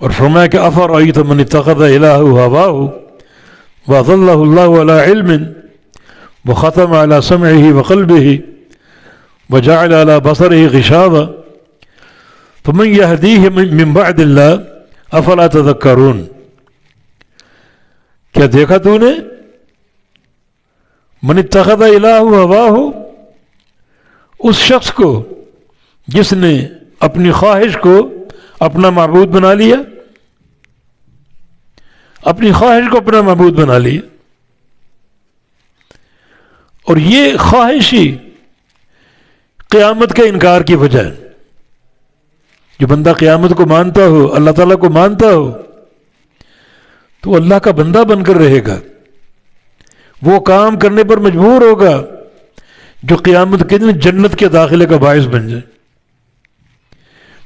اور فرمایا کہ افرأیت من اتخذ الہہ ہواہ واضلہ اللہ علی علم وختم علی سمعہ وقلبہ وجعل علی بصرہ غشاوہ فمن یہدیہ من بعد اللہ افلا تذکرون. کیا دیکھا تو نے؟ من اتخذ الہہ ہواہ، اس شخص کو جس نے اپنی خواہش کو اپنا معبود بنا لیا، اپنی خواہش کو اپنا معبود بنا لیا. اور یہ خواہش ہی قیامت کے انکار کی وجہ ہے. جو بندہ قیامت کو مانتا ہو، اللہ تعالیٰ کو مانتا ہو، تو وہ اللہ کا بندہ بن کر رہے گا. وہ کام کرنے پر مجبور ہوگا جو قیامت کے دن جنت کے داخلے کا باعث بن جائے.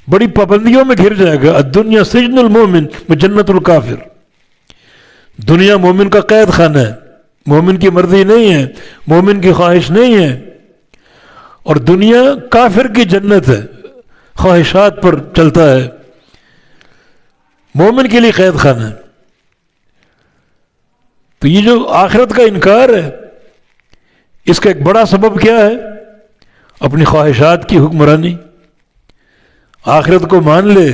بڑی پابندیوں میں گھر جائے گا. الدنیا سجن المومن و جنت الکافر. دنیا مومن کا قید خانہ ہے، مومن کی مرضی نہیں ہے، مومن کی خواہش نہیں ہے. اور دنیا کافر کی جنت ہے، خواہشات پر چلتا ہے، مومن کے لیے قید خانہ ہے. تو یہ جو آخرت کا انکار ہے، اس کا ایک بڑا سبب کیا ہے؟ اپنی خواہشات کی حکمرانی. آخرت کو مان لے،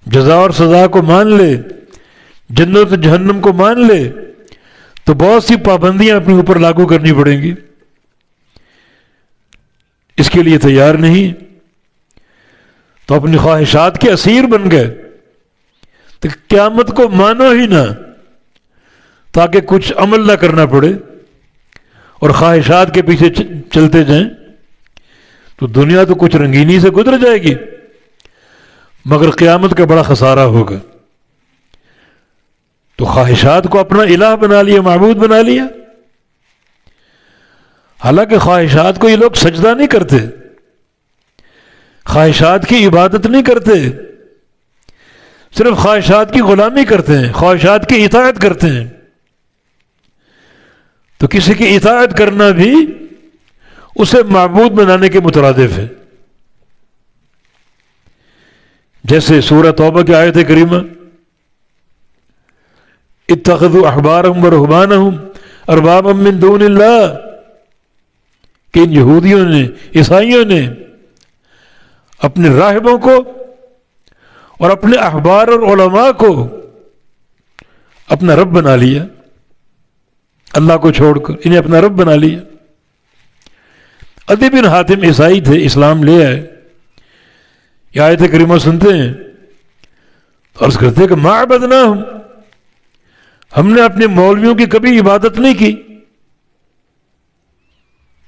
جزا اور سزا کو مان لے، جنت و جہنم کو مان لے، تو بہت سی پابندیاں اپنے اوپر لاگو کرنی پڑیں گی. اس کے لیے تیار نہیں تو اپنی خواہشات کے اسیر بن گئے. تو قیامت کو مانو ہی نہ، تاکہ کچھ عمل نہ کرنا پڑے اور خواہشات کے پیچھے چلتے جائیں. تو دنیا تو کچھ رنگینی سے گزر جائے گی، مگر قیامت کا بڑا خسارہ ہوگا. تو خواہشات کو اپنا الہ بنا لیا، معبود بنا لیا. حالانکہ خواہشات کو یہ لوگ سجدہ نہیں کرتے، خواہشات کی عبادت نہیں کرتے، صرف خواہشات کی غلامی کرتے ہیں، خواہشات کی اطاعت کرتے ہیں. تو کسی کی اطاعت کرنا بھی اسے معبود بنانے کے مترادف ہے. جیسے سورہ توبہ کی آیت کریمہ اتخذوا احبارهم ورهبانهم اربابا من دون اللہ، کہ ان یہودیوں نے، عیسائیوں نے اپنے راہبوں کو اور اپنے احبار اور علماء کو اپنا رب بنا لیا. اللہ کو چھوڑ کر انہیں اپنا رب بنا لیا. عدی بن حاتم عیسائی تھے، اسلام لے آئے. یہ آیت کریمہ سنتے ہیں تو عرض کرتے ہیں کہ ما عبدناہم، ہم نے اپنے مولویوں کی کبھی عبادت نہیں کی.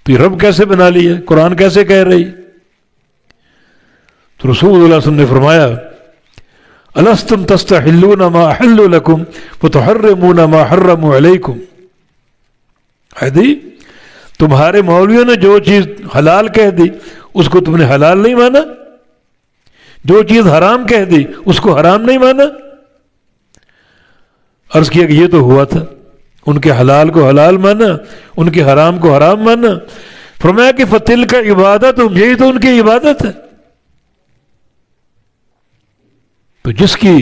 تو یہ رب کیسے بنا لیا؟ قرآن کیسے کہہ رہی؟ تو رسول اللہ صلی اللہ علیہ وسلم نے فرمایا الستم تستحلون ما احل لکم وتحرمون ما حرموا علیکم. حدی تمہارے مولویوں نے جو چیز حلال کہہ دی اس کو تم نے حلال نہیں مانا، جو چیز حرام کہہ دی اس کو حرام نہیں مانا. عرض کیا کہ یہ تو ہوا تھا، ان کے حلال کو حلال مانا، ان کے حرام کو حرام مانا. فرمایا کہ فتلک عبادت، یہی تو ان کی عبادت ہے. تو جس کی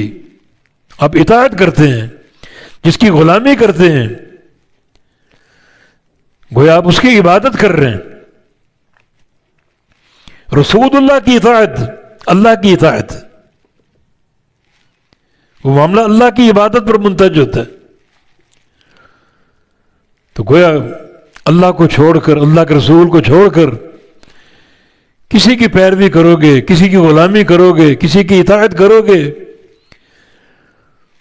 آپ اطاعت کرتے ہیں، جس کی غلامی کرتے ہیں، گویا آپ اس کی عبادت کر رہے ہیں. رسول اللہ کی اطاعت اللہ کی اطاعت، وہ معاملہ اللہ کی عبادت پر منتج ہوتا ہے. تو گویا اللہ کو چھوڑ کر، اللہ کے رسول کو چھوڑ کر کسی کی پیروی کرو گے، کسی کی غلامی کرو گے، کسی کی اطاعت کرو گے،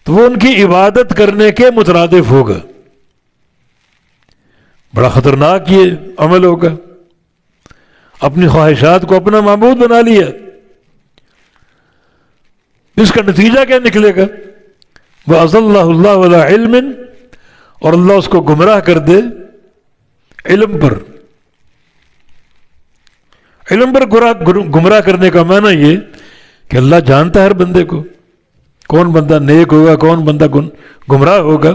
تو وہ ان کی عبادت کرنے کے مترادف ہوگا. بڑا خطرناک یہ عمل ہوگا. اپنی خواہشات کو اپنا معبود بنا لیا. اس کا نتیجہ کیا نکلے گا؟ وَأَضَلَّهُ اللَّهُ عَلَىٰ عِلْمٍ، اور اللہ اس کو گمراہ کر دے علم پر. علم پر گمراہ کرنے کا معنی یہ کہ اللہ جانتا ہے ہر بندے کو، کون بندہ نیک ہوگا، کون بندہ گمراہ ہوگا،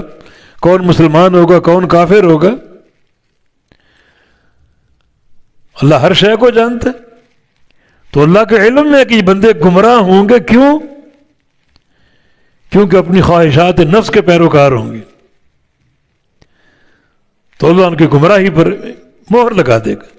کون مسلمان ہوگا، کون کافر ہوگا. اللہ ہر شے کو جانتا ہے. تو اللہ کے علم میں کہ یہ بندے گمراہ ہوں گے. کیوں؟ کیونکہ اپنی خواہشات نفس کے پیروکار ہوں گے تو اللہ ان کی گمراہی پر مہر لگا دے گا۔